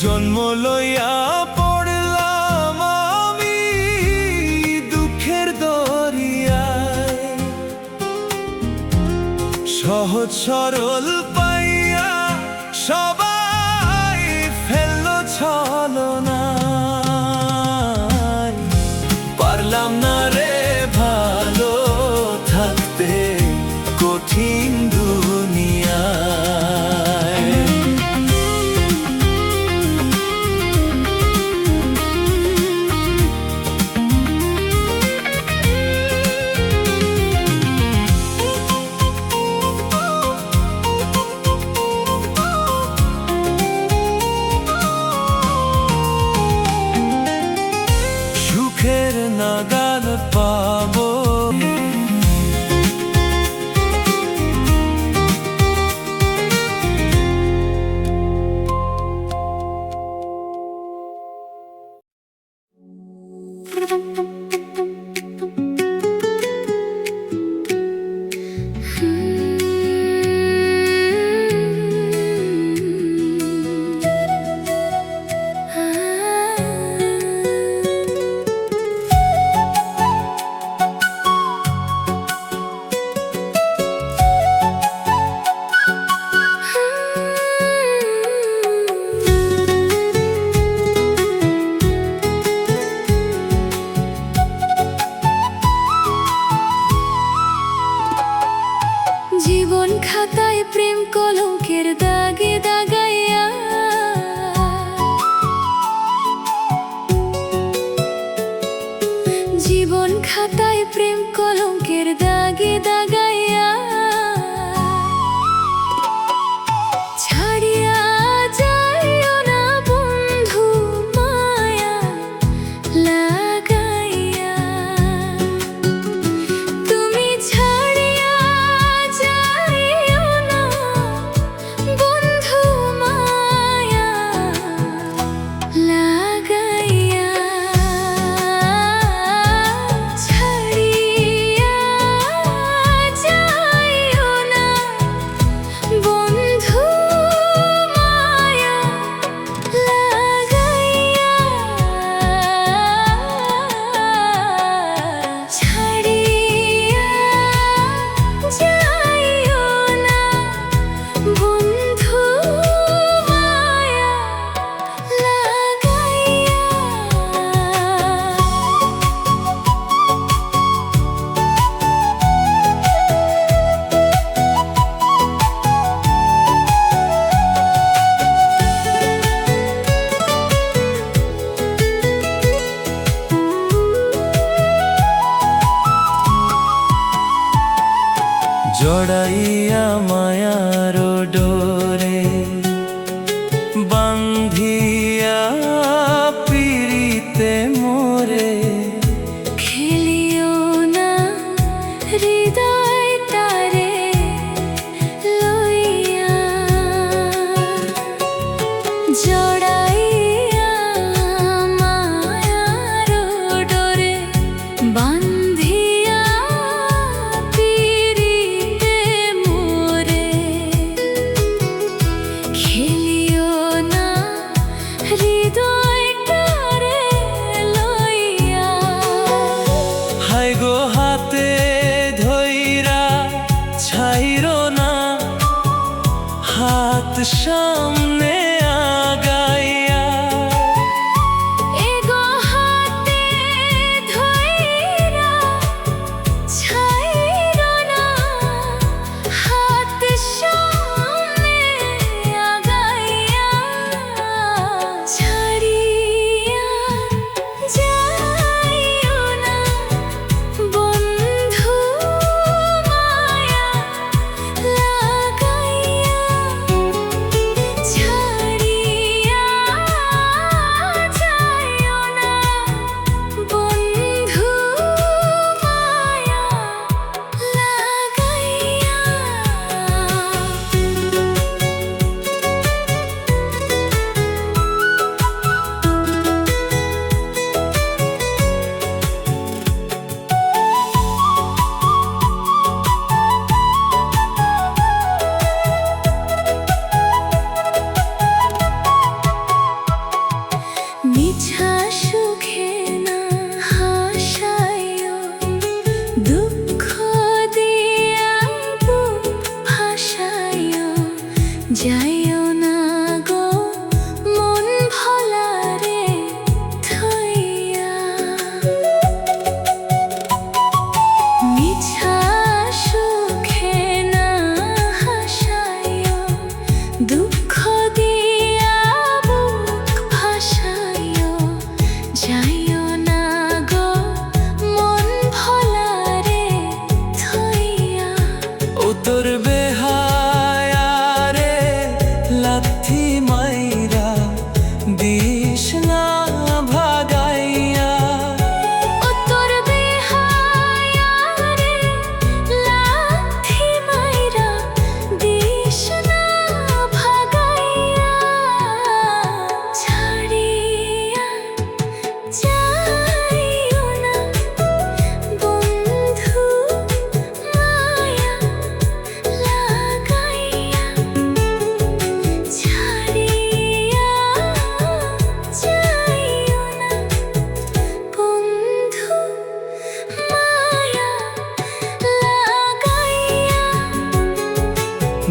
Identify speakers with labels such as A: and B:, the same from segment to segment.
A: জন্ম লইয়া পড়লাম আমি দুঃখের দরিয়ায়, সহজ সরল পাইয়া সবাই ফেললো ছলনায়। পারলাম না রে ভালো থাকতে কঠিন দুনিয়ায়। সুখের নাগাল পাবো
B: জীবন খাতায় প্রেম কলঙ্কের দাগে দাগাইয়া, জীবন খাতায় প্রেম কলঙ্কের দাগে দাগাইয়া, ছাড়িয়া যাইও না বন্ধু মায়া লাগাইয়া। তুমি ছাড়িয়া যাইও না বন্ধু মায়া লাগাইয়া। ছাড়িয়া যাইও না বন্ধু মায়া লাগাইয়া। ছাড়িয়া যাইও না বন্ধু মায়া
A: জড়াইয়া মায়ার ডোরে বান্ধিয়া পিরিতে মোরে।
B: খেলিও না হৃদয় তারে লইয়া, জড়াইয়া মায়ার ডোরে বান্ধিয়া পিরিতে মোরে। খেলিও না হৃদয় তারে লইয়া।
A: হায় গো হাতে ধইরা ছাইরো না, হাত সামনে আগাইয়া।
B: এগো হাতে ধইরা ছাইরো না, হাত সামনে আগাইয়া। ছাড়িয়া যাইও না বন্ধু মায়া লাগাইয়া।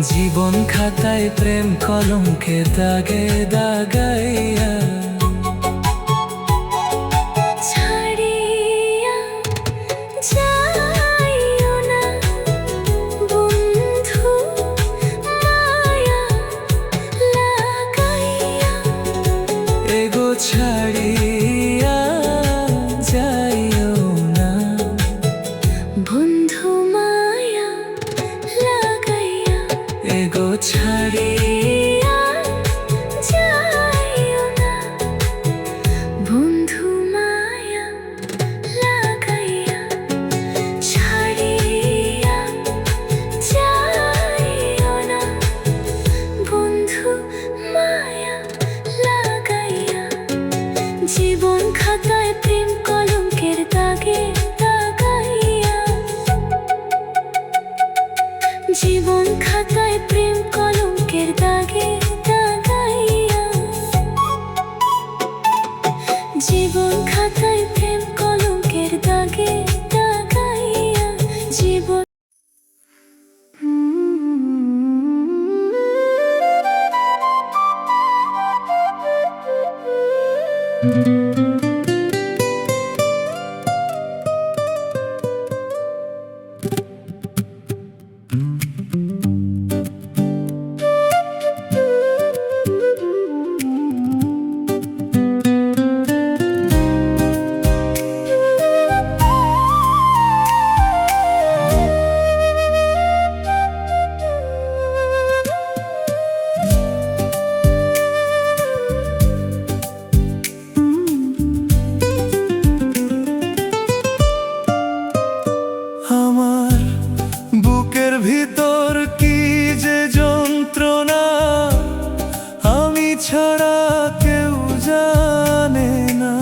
A: জীবন খাতায় প্রেম কলঙ্কে দাগে দাগাইয়া
B: ছাড়িয়া যাইও না বন্ধু মায়া লাগাইয়া
A: এগো ছাড়িয়া যাইও না
B: বন্ধু মায়া লাগাইয়া
A: এগো ছাড়িয়া
B: যাইও না বন্ধু মায়া লাগাইয়া ছাড়িয়া যাইও না বন্ধু মায়া লাগাইয়া জীবন খাতায় প্রেম কলঙ্কের দাগে দাগাইয়া জীবন খাতায় প্রেম কলঙ্কের দাগে দাগাইয়া জীবন খাতায় প্রেম কলঙ্কের দাগে দাগাইয়া জীবন
A: আমার বুকের ভিতর কি যে যন্ত্রণা আমি ছাড়া কেউ জানে না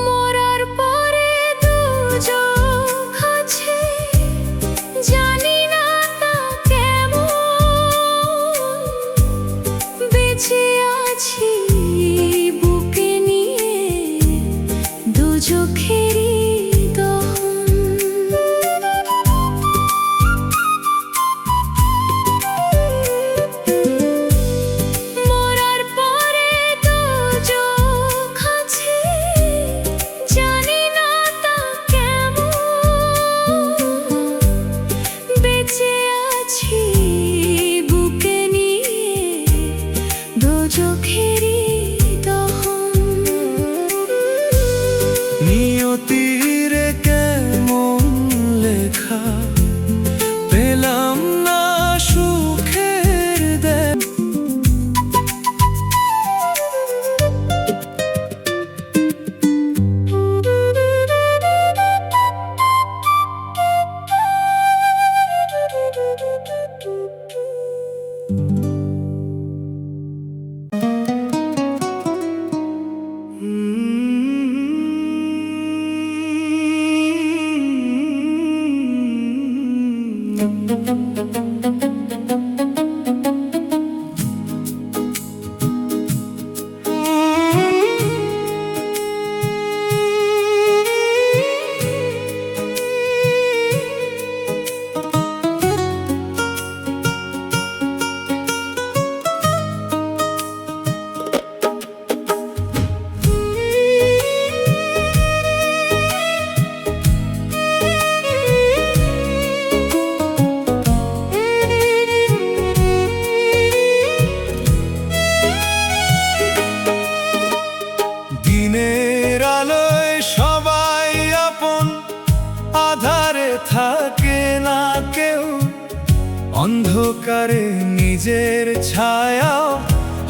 B: মরার পরে দুজন আছে জানি না তা কেমন বেঁচে আছি বুকে নিয়ে দু চোখেরই দহন মরার পরে দুজন আছে জানি না তা কেমন বেঁচে আছি বুকে নিয়ে দু চোখেরই দহন
A: নিয়তির কেমন লেখা পেলাম না সুখের দেব দিনের আলোয় সবাই আপন আধারে থাকে না কেউ অন্ধকারে নিজের ছায়া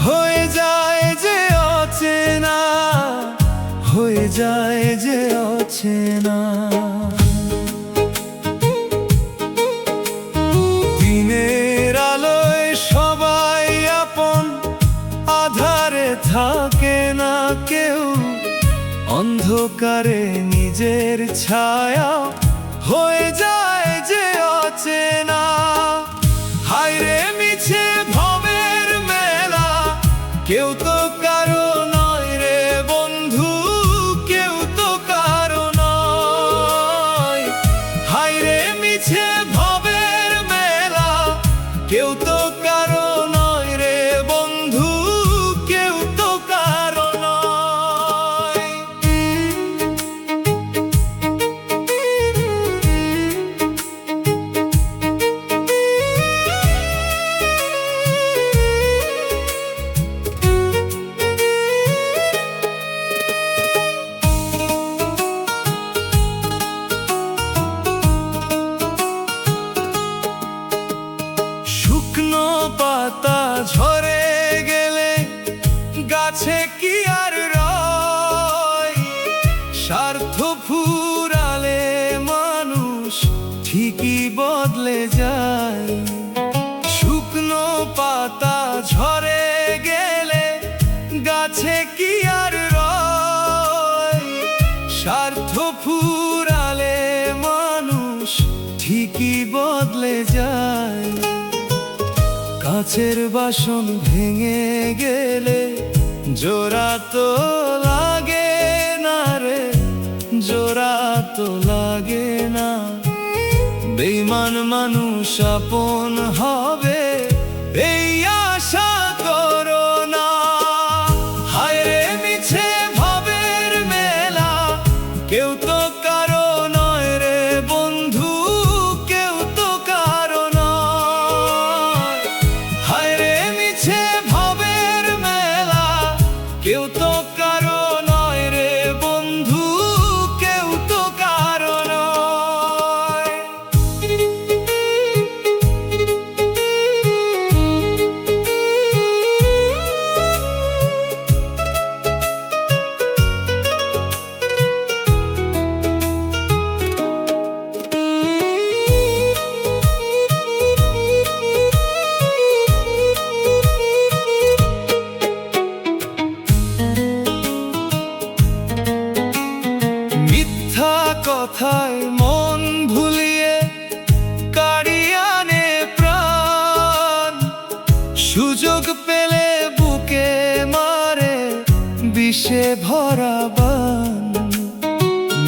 A: হয়ে যায় যে অচেনা হয়ে যায় যে অচেনা দিনের আলোয় সবাই অন্ধকারে নিজের ছায়া হয়ে যায় যে অচেনা। হায়রে মিছে ভবের মেলা, কেউ তো কারো নয় রে বন্ধু, কেউ তো কারো নয়। হায়রে মিছে ভবের মেলা, কেউ তো কারো নয় রে বন্ধু, কেউ তো কারো নয়। শুকনো পাতা ঝরে গেলে গাছে কি আর রয়? স্বার্থ ফুরালে মানুষ ঠিকই বদলে যায়। শুকনো পাতা ঝরে গেলে গাছে কি আর রয়? স্বার্থ ফুরালে মানুষ ঠিকই বদলে যায়। কাছের বাসন ভেঙে গেলে জোড়া তো লাগে না রে, জোড়া তো লাগে না। বেঈমান মানুষ আপন হবে এই আশা করো না। হায়রে মিছে ভবের মেলা, কেউ তো কারো নয় রে বন্ধু, কেউ তো কারো নয়। হায়রে মিছে ভবের মেলা, কেউ তো কারো নয় রে বন্ধু, কেউ তো কারো নয়। মিথ্যা কথায় মন ভুলিয়ে কাড়িয়ে আনে প্রাণ। সুযোগ পেলে বুকে মারে বিষে ভরা বান।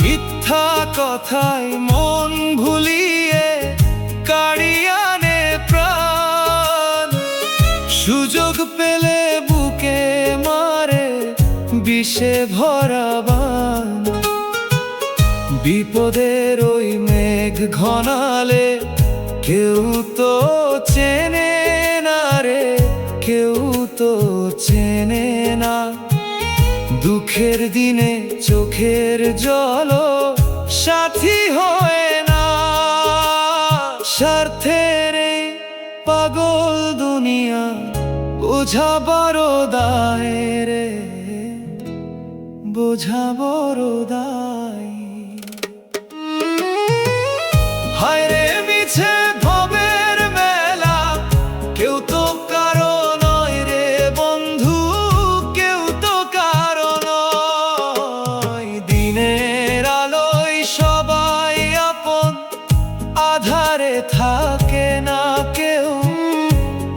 A: মিথ্যা কথায় মন ভুলিয়ে কাড়িয়ে আনে প্রাণ। সুযোগ পেলে বুকে মারে বিষে ভরা বান। বিপদের ওই মেঘ ঘনালে কেউ তো চেনে না রে, কেউ তো চেনে না। দুঃখের দিনে চোখের জলও সাথী হয় না। স্বার্থের এই পাগল দুনিয়া বোঝা বড় দায় রে, বোঝা বড় দায়। হায়রে মিছে ভবের মেলা, কেউ তো কারো নয় রে বন্ধু, কেউ তো কারো নয়। দিনের আলোয় সবাই আপন, আধারে থাকে না কেউ।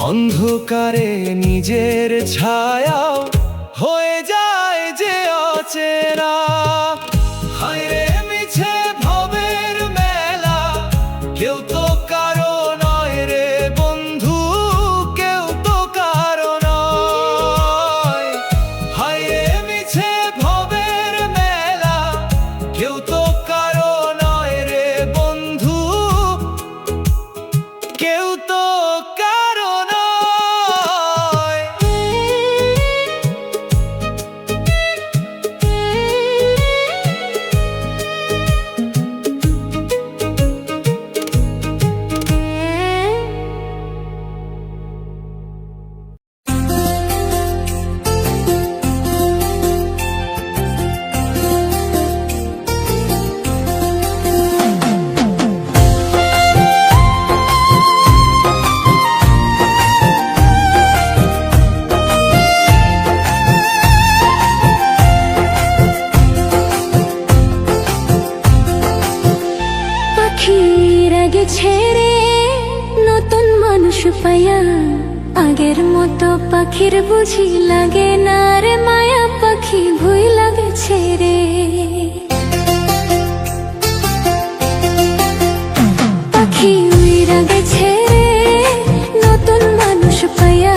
A: অন্ধকারে নিজের ছায়াও হয়ে যায় যে অচেনা। হায়রে মিছে ভবের মেলা, কেউ তো কারো নয় রে বন্ধু, কেউ তো কারো নয়। হায়রে মিছে ভবের মেলা, কেউ তো কারো নয় রে বন্ধু, কেউ তো কারো নয়।
B: পাইয়া আগের মতো পাখির বুঝি লাগে না রে মায়া পাখি ভুই লাগেছে রে পাখি উইরা গেছে রে নতুন মানুষ পাইয়া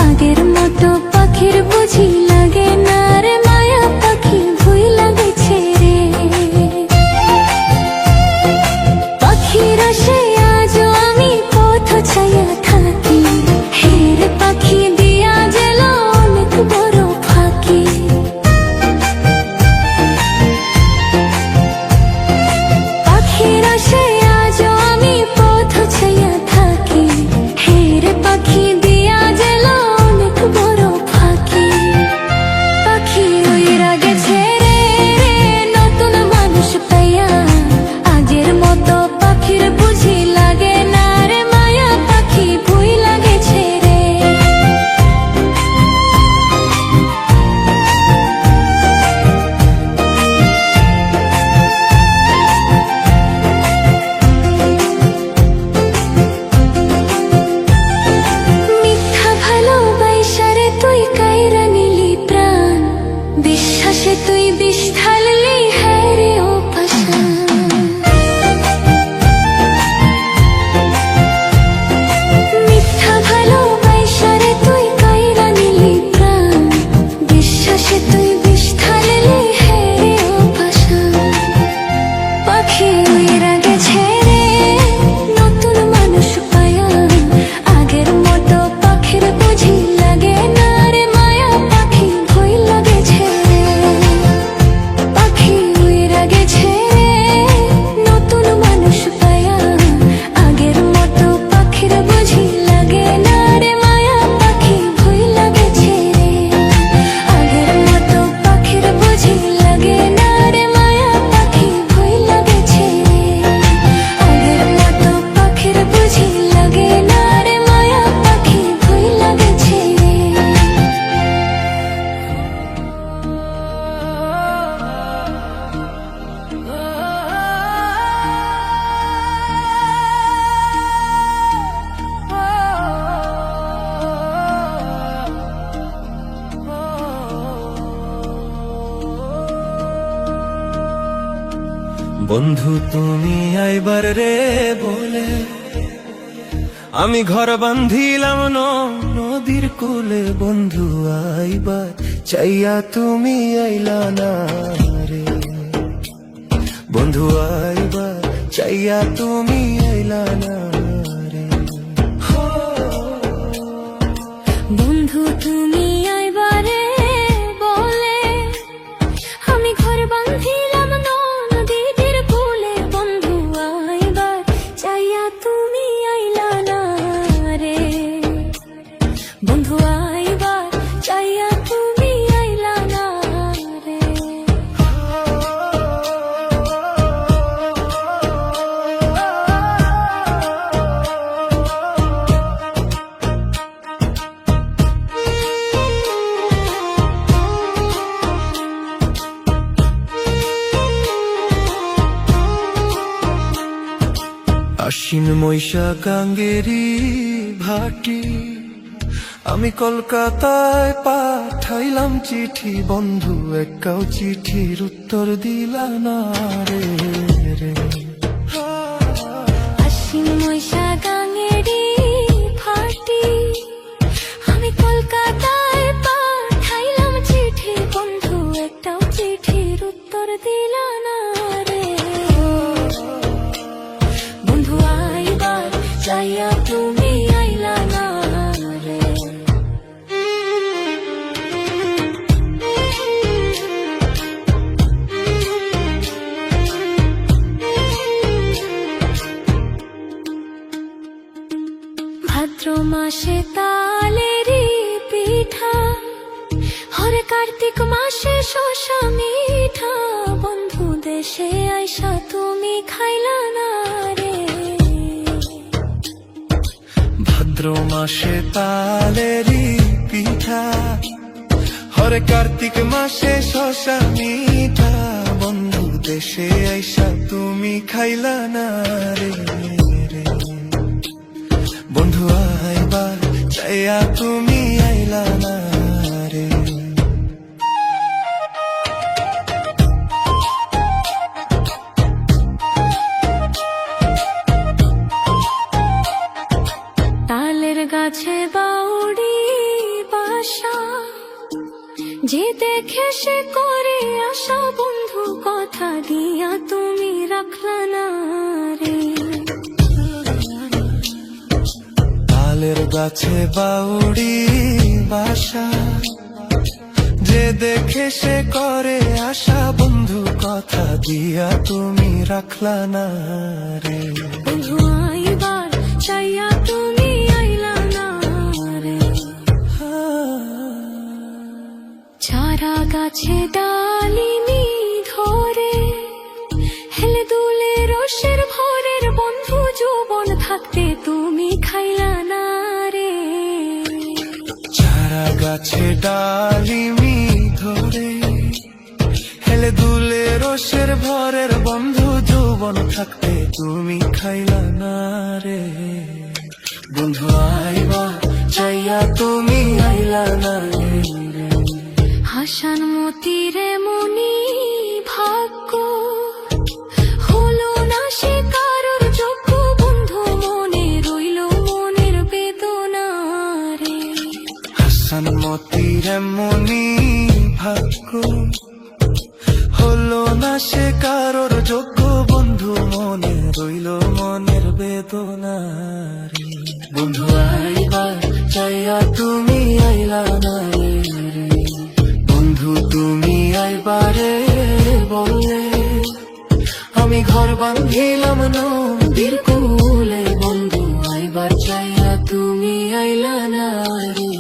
B: আগের মতো পাখির বুঝি লাগে না রে মায়া পাখি ভুই লাগেছে রে পাখির আশে আজও আমি পথ ছায়া থাকি হের পাখি দিয়া গেল অনেক বড় ফাঁকি পাখির আশে আজও আমি পথ ছায়া থাকি হের পাখি দিয়া গেল অনেক বড় ফাঁকি পাখি উইরা গেছে রে নতুন মানুষ পাইয়া আগের মতো পাখির বুঝি লাগে না রে মায়া পাখি ভুই লাগেছে রে মিথ্যা ভালোবাসারে তুই কাইরা নিলি প্রাণ বিশ্বাসে তুই বিষ ঢাললি হ্যাঁ রে ও পাষাণ মিথ্যা ভালোবাসারে তুই কাইরা নিলি প্রাণ বিশ্বাসে তুই বিষ ঢাললি হ্যাঁ রে ও পাষাণ পাখি উইরা গেছে রে নতুন মানুষ পায়া আগের মতো পাখির বুঝি লাগে না রে মায়া পাখি ভুই লাগেছে রে পাখি উইরা গেছে রে নতুন মানুষ পায়া আগের মতো পাখির বুঝি লাগে না রে মায়া পাখি ভুই লাগেছে রে আগের মতো পাখির বুঝি লাগে না রে মায়া পাখি ভুই লাগেছে রে আগের মতো পাখির বুঝি লাগে না রে মায়া পাখি ভুই লাগেছে রে
A: বন্ধু তুমি আইবার রে বলে আমি ঘর বান্ধিলাম নদীর কূলে বন্ধু আইবার চাইয়া তুমি আইলা না রে বন্ধু আইবার চাইয়া তুমি আইলা না রে
B: বন্ধু তুমি আইবারে বলে আমি ঘর বান্ধিলাম নদীর কূলে বন্ধু আইবার চাইয়া তুমি আইলা না রে বন্ধু আইবার চাইয়া তুমি আইলা না রে
A: আশ্বিন মৈশা গাঙ্গেরি ভাটি আমি কলকাতায় পাঠাইলাম চিঠি বন্ধু একটাও চিঠির উত্তর দিলা না রে রে
B: আশ্বিন মৈশা গাঙ্গেরি ফাটি আমি কলকাতায় পাঠাইলাম চিঠি বন্ধু একটাও চিঠির উত্তর দিল না রে বন্ধু আইবার চাইয়া তুমি আইলা না রে ভাদ্র মাসে তালেরি পিঠা হরে কার্তিক মাসে শশা মিঠা বন্ধু দেশে আইসা তুমি খাইলা না রে
A: ভাদ্র মাসে তালেরি পিঠা হরে কার্তিক মাসে শশা মিঠা বন্ধু দেশে আইসা তুমি খাইলা না রে রে বন্ধু চাইয়া তুমি আইলা না রে।
B: তালের গাছে বাউড়ি বাসা, যে দেখে সে করে আশা, বন্ধু কথা দিয়া তুমি রাখলা না রে।
A: তালের গাছে বাউড়ি বাসা, যে দেখে সে করে আশা, বন্ধু কথা দিয়া তুমি রাখলা না রে।
B: বন্ধু আইবার চাইয়া তুমি আইলা না রে। চারা গাছে ডালিমি ধরে, হেলে দুলে রসের ভরের, বন্ধু যৌবন থাকতে তুমি খাইলা না রে।
A: চারা গাছে ডালিমি ধরে, হেলে দুলে রসের ভরের, বন্ধু যৌবন থাকতে তুমি খাইলা না রে। বন্ধু আইবা চাইয়া তুমি আইলা না রে।
B: হাসান মতিরে মনি ভাগ্য, হলো না সে কারোর যোগ্য, বন্ধু মনে রইল মনের বেদনা রে।
A: হাসান মতির মনি ভাগ্য, হলো না সে কারোর যোগ্য, বন্ধু মনে রইল মনের বেদনা রে। বন্ধু আইবা চাইয়া তুমি আইলা না রে। বন্ধু তুমি আইবারে বললে, আমি ঘর বান্ধিলাম নদীর কূলে, বন্ধু আইবার চাইয়া তুমি আইলা না রে।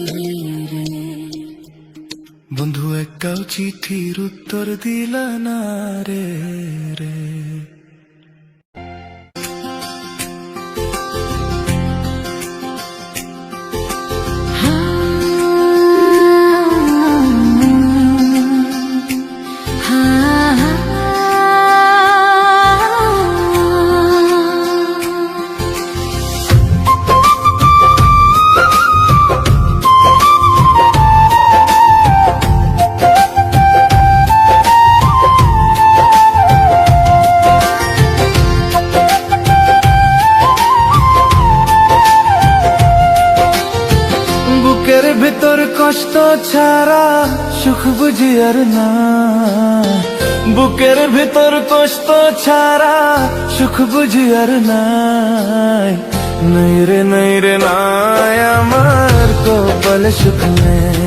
A: বন্ধু একটাও চিঠির উত্তর দিলা না রে রে। বুকের ভিতর কষ্ট ছাড়া সুখ বুঝি আর না, বুকের ভিতর কষ্ট ছাড়া সুখ বুঝি আর নাই। নাই রে নাই রে নাই আমার কপালে সুখ নেই।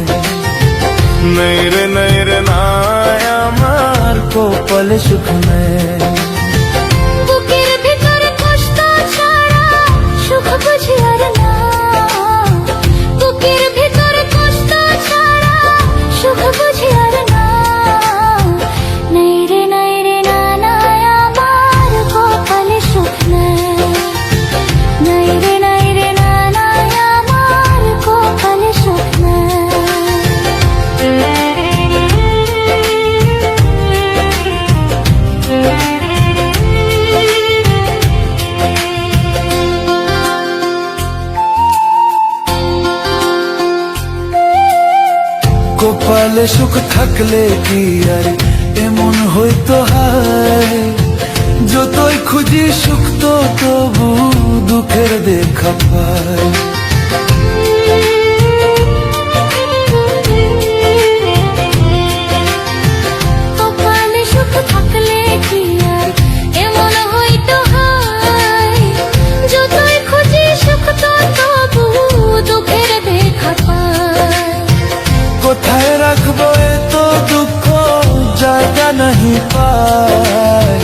A: নাই রে নাই রে নাই আমার কপালে সুখ নেই।
B: বুকের ভিতর কষ্ট ছাড়া সুখ বুঝি আর না, বুকের ভিতর কষ্ট ছাড়া সুখ বুঝি আর না। নাই রে না না আমার কপালে সুখ নাই। নাই রে না না আমার কপালে সুখ
A: কপালে সুখ থাকলে কি আর এমন হইতো হায়, যতই খুঁজি সুখ তো তবু দুঃখের দেখা পায়।
B: কপালে সুখ থাকলে কি আর এমন হইতো হয়, যতই খুঁজি সুখ তো তবু দুঃখের দেখা পায়।
A: কোথায় রাখবো এত দুঃখ জায়গা नहीं পায়,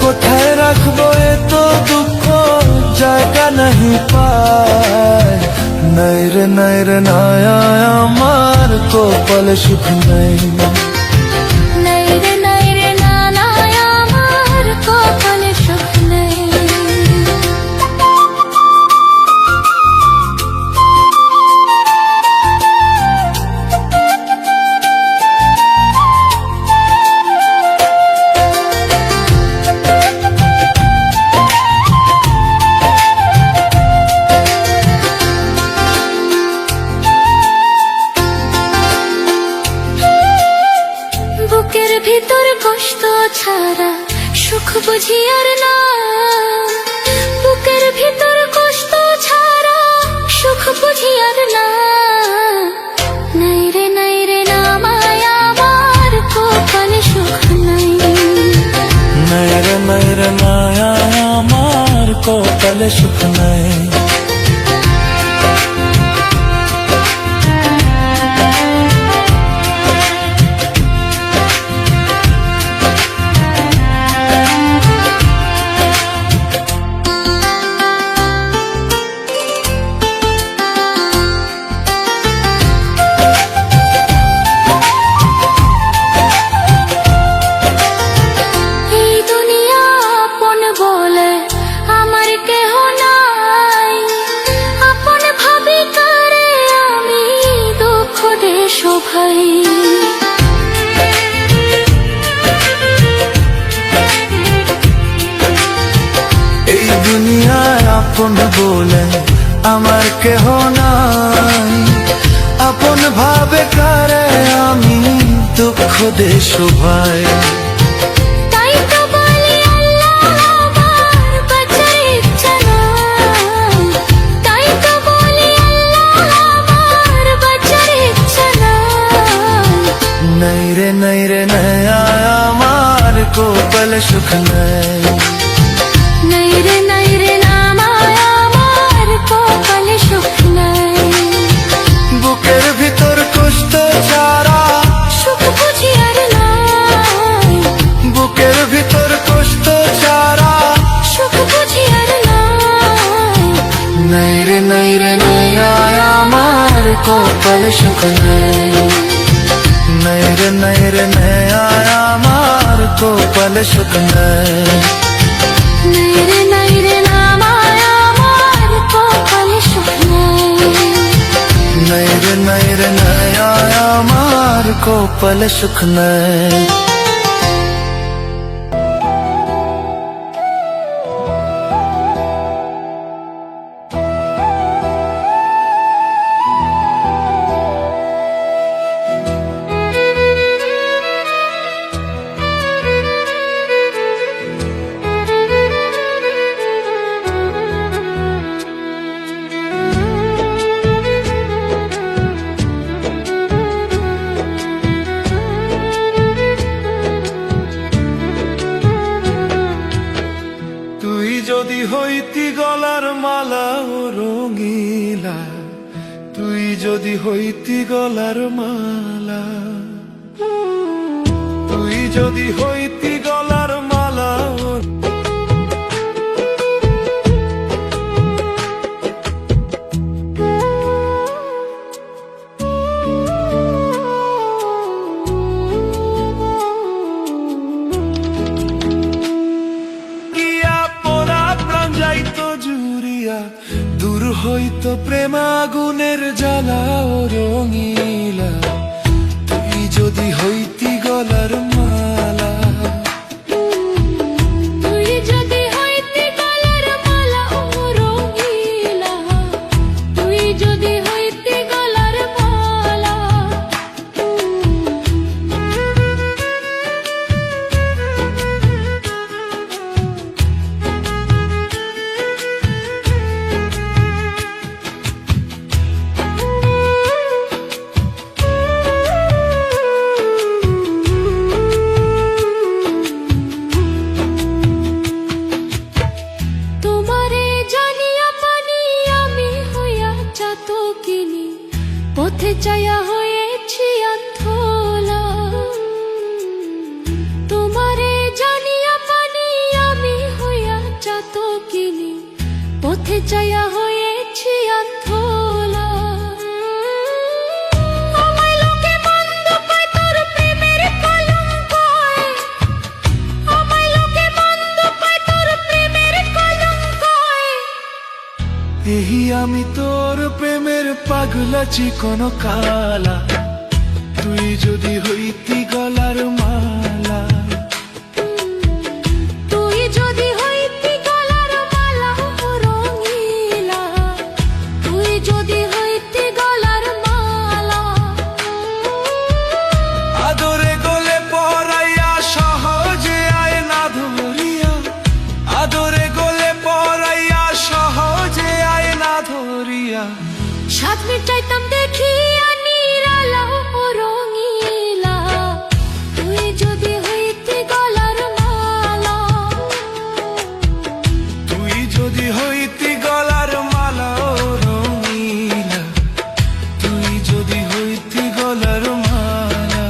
A: কোথায় রাখবো এত দুঃখ জায়গা नहीं পায়। নাই রে নাই আমার কপালে সুখ নাই।
B: নাই রে না না আমার কপালে সুখ নেই। ছাড়া সুখ বুঝি আর না, বুকের ভিতর কষ্ট ছাড়া সুখ বুঝি আর না। নাই রে নাই রে না মায়া আমার কপালে সুখ নাই।
A: নাই রে নাই রে মায়া আমার কপালে সুখ নাই। এই দুনিয়ায় আপন বলে আমার কেহ নাই, আপন ভাবে কারে আমি দুঃখ দেশ ভাই।
B: তাই তো বলি আল্লাহ আমার বাঁচার ইচ্ছা নাই, তাই তো বলি আল্লাহ আমার বাঁচার ইচ্ছা নাই।
A: নাই রে নাই রে নাই আমার কপালে সুখ নাই।
B: নাই রে নাই রে না মায়া আমার কপালে সুখ নাই।
A: বুকের ভিতর কষ্ট ছাড়া
B: সুখ বুঝি আর নাই,
A: বুকের ভিতর কষ্ট ছাড়া
B: সুখ বুঝি আর নাই।
A: নাই রে নাই রে নাই আমার কপালে সুখ নাই। নাই রে নাই রে নাই আমার কপালে সুখ নাই।
B: নাই রে নাই রে না মায়া আমার কপালে সুখ নাই।
A: নাই রে নাই রে নাই আমার কপালে সুখ নাই। যদি হইতি গলার মালা ও রঙিলা, তুই যদি হইতি গলার মালা, তুই যদি হইতি গলার মালা ও দূর হইতো প্রেম আগুনের জ্বালা ও রঙিলা, তুই যদি হইতি গলার মালা,
B: তুই যদি হইতি গলার মালা ও রঙিলা, তুই যদি হইতি গলার মালা। পথে চায়া হয়েছি অন্ধলা, তোমারে জানিয়া পানি আমি হইয়া চাতকিনি, পথে চায়া হয়েছি অন্ধলা। আমায় লোকে মন্দ পায় তোর প্রেমের কলঙ্কয়, আমায় লোকে মন্দ পায় তোর প্রেমের কলঙ্কয়।
A: এই আমি তোর প্রেমের পাগলা চিকন কালা, তুই যদি হইতি গলার মালা,
B: তুই যদি হইতি গলার মালা রঙিলা, তুই যদি হইতি গলার মালা।
A: আদরে গলে পরাইয়া সহজে
B: সাত মিটাইতাম দেখিয়া নিরালা ও রঙিলা, তুই যদি হইতি গলার মালা,
A: তুই যদি হইতি গলার মালা ও রঙিলা, তুই যদি হইতি গলার মালা।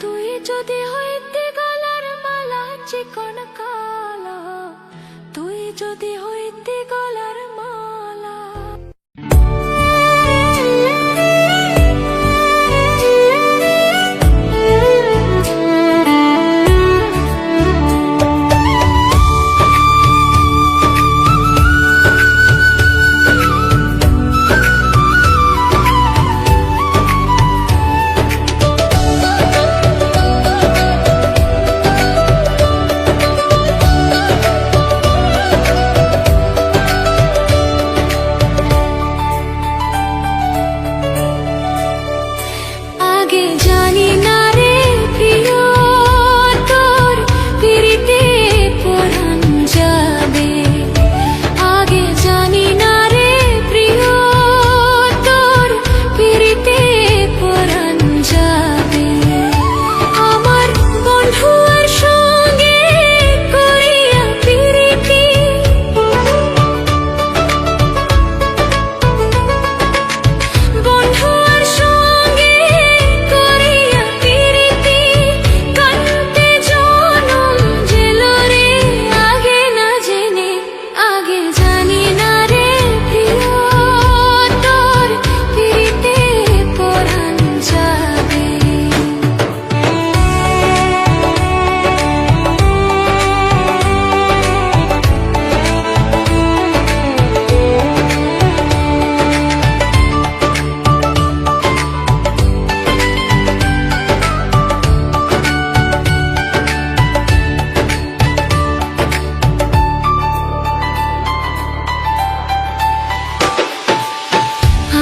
B: তুই যদি হইতি গলার মালা চিকন কালা, তুই যদি হইতি গলার মালা। আগে জানি না রে প্রিয়, তোর পিরিতে পরাণ যাবে। আগে জানি না রে প্রিয়, তোর পিরিতে পরাণ যাবে। আমার বন্ধুর সঙ্গে করিয়া পিরিতি, বন্ধুর সঙ্গে করিয়া পিরিতি, কান্তে জনম গেল রে আগে না জেনে। আগে জানি না রে প্রিয়, তোর পিরিতে পরাণ যাবে।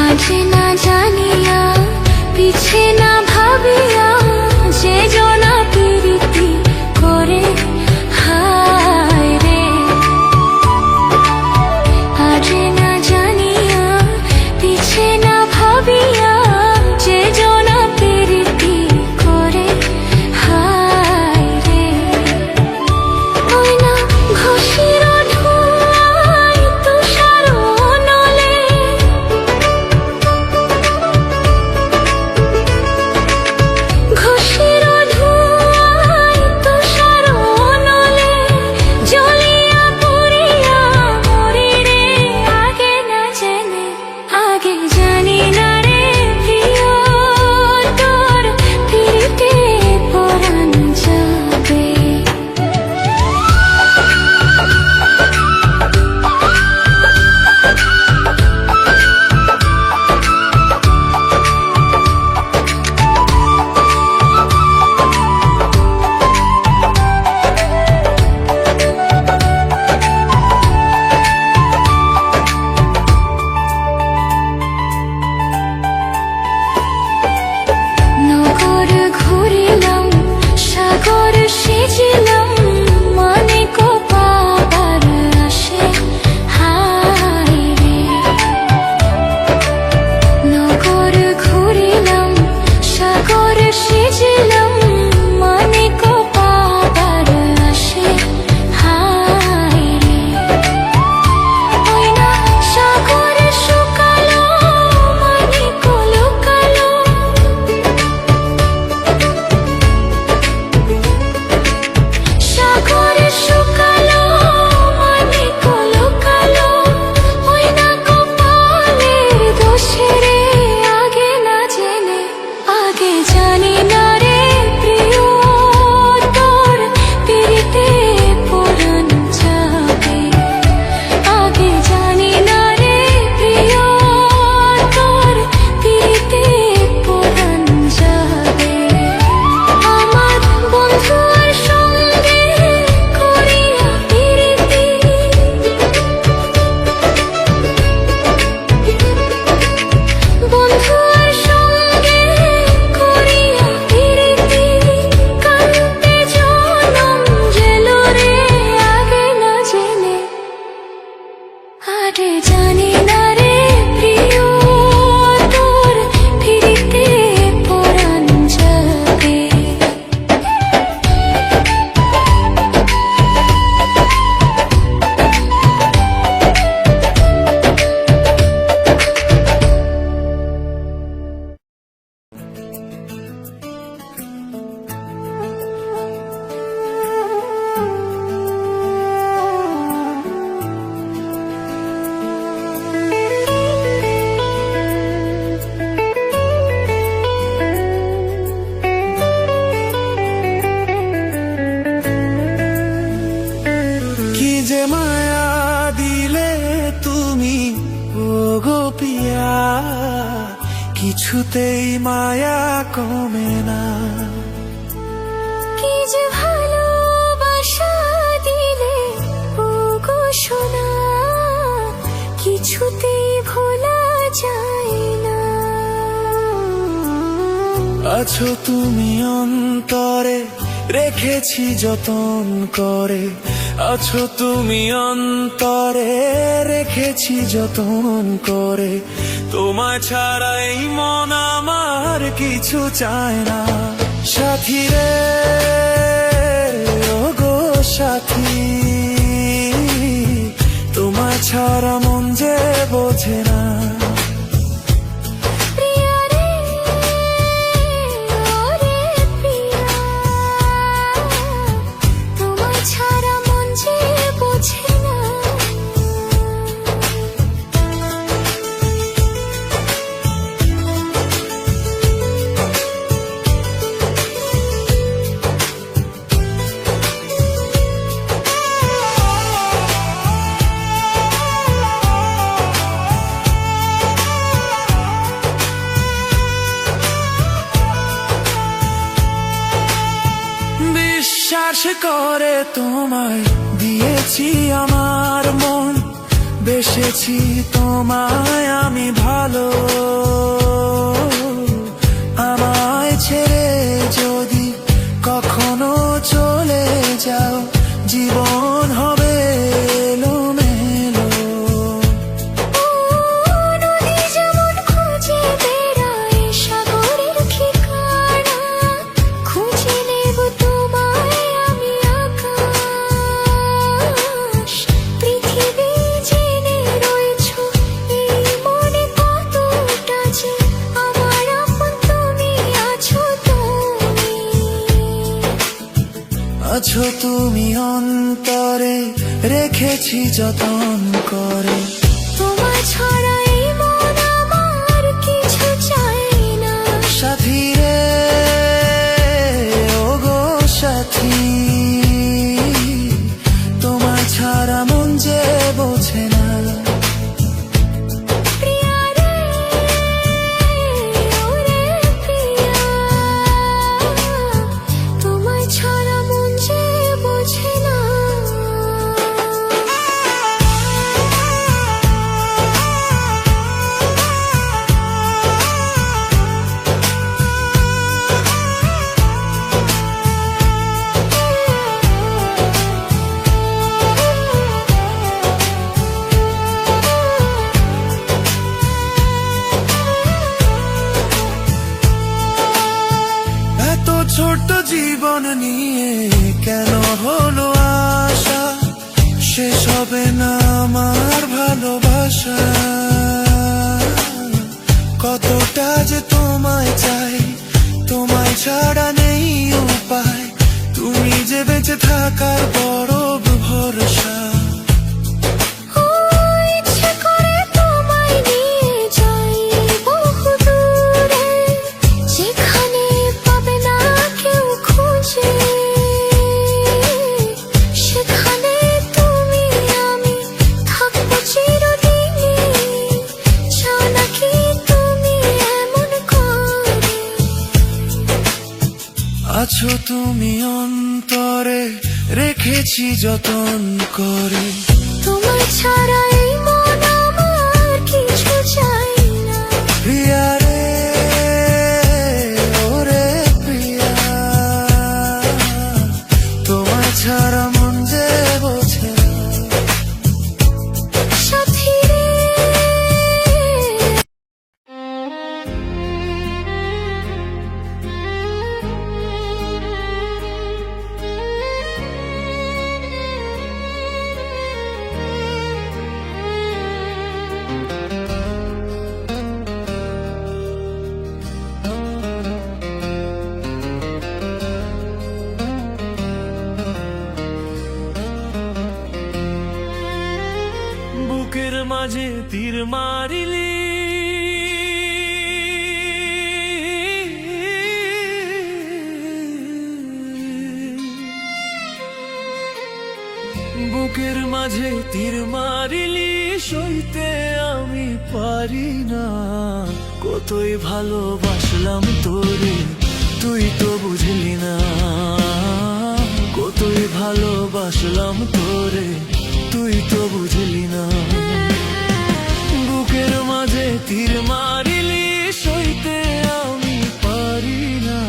B: আজ না জানিয়া পিছে না ভাবিয়া, যে জনা পিরিতি করে হায় রে। আজ না জানিয়া পিছে না ভাবিয়া, যে জনা পিরিতি করে হায় রে। ওই না ঘষির ধোঁয়ায় তুষার নলে, ঘষির ধোঁয়ায় তুষার নলে, জ্বলিয়া পুড়িয়া মরি রে আগে না জেনে। আগে জানি না রে প্রিয়, তোর পিরিতে পরাণ যাবে। নগর ঘুরিলাম, সাগর সেজিলাম, মানে পাবার আসে হায় রে। নগর ঘুরিলাম, সাগর সেজিলাম, মানে পাবার আসে হায় রে। ওই না সাগর শুকালো, মানে লুকালো, সাগর শুকালো, মানে লুকালো। ওই না কপালের দোষে রে আগে না জেনে। আগে জানি না রে
A: কিছুতেই মায়া কমে না।
B: কি যে ভালোবাসা দিলে ও গো সোনা, কিছুতেই ভোলা যায় না।
A: আছো তুমি অন্তরে, রেখেছি যতন করে। আছো তুমি অন্তরে, রেখেছি যতন করে। তোমায় ছাড়া এই মন আমার কিছু চায় না। সাথী রে ও গো সাথী, তোমায় ছাড়া মন যে বোঝে না।
B: প্রিয়া রে, ও রে প্রিয়া, তোমায় ছাড়া মন যে বোঝে না।
A: বিশ্বাস করে তোমায় দিয়েছি আমার মন, বেসেছি তোমায় আমি ভালো। আমায় ছেড়ে যদি কখনো চলে যাও, জীবন হবে এলোমেলো।
B: নদী যেমন খুঁজে বেড়ায় সাগরের ঠিকানা, খুঁজে নেব তোমায় আমি আকাশ। পৃথিবী জেনে রয়েছো এই মনে কতটা যে আমার আপন তুমি আছো তুমি।
A: আছো তুমি অন্তরে, রেখেছি যতন করে।
B: তোমায় ছাড়া এই মন আমার কিছু চাই না।
A: সাথী রে ও গো সাথী, তোমায় ছাড়া মন যে বোঝে না।
B: প্রিয়া রে, ও রে প্রিয়া, তোমায় ছাড়া মন যে বোঝে না।
A: এত ছোট জীবন নিয়ে কেন হলো আশা, শেষ হবে না আমার ভালোবাসা। কতটা যে তোমায় চাই, তোমায় ছাড়া নেই উপায়। তুমি যে বেঁচে থাকার বড় ভরসা।
B: ও ইচ্ছে করে তোমায় নিয়ে যাই বহু দূরে, যেখানে পাবে না কেউ খুঁজে। সেখানে তুমি আমি থাকবো চিরদিনই, চাও নাকি তুমি এমন করে।
A: আছো তুমি অন্তরে, রেখেছি যতন করে।
B: তোমায় ছাড়া এই মন আমার কিছু চাই না।
A: প্রিয়া রে ও রে প্রিয়া, তোমায় ছাড়া মন যে বোঝে না।
B: সাথী রে,
A: বুকের মাঝে তীর মারিলি, বুকের মাঝে তীর মারিলি, সইতে আমি পারি না। কতই ভালোবাসলাম তোরে, তুই তো বুঝলি না। কতই ভালোবাসলাম তোরে, তুই তো বুঝলি না। বুকের মাঝে তীর মারিলি, সইতে আমি পারি না।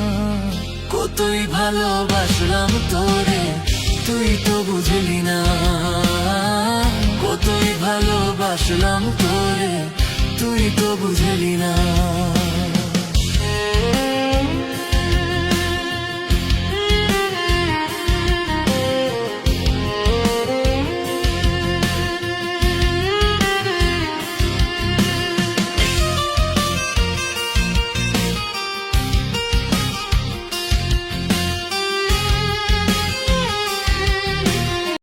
A: কতই ভালোবাসলাম তোরে, তুই তো বুঝলি না। কতই ভালোবাসলাম তোরে, তুই তো বুঝলি না।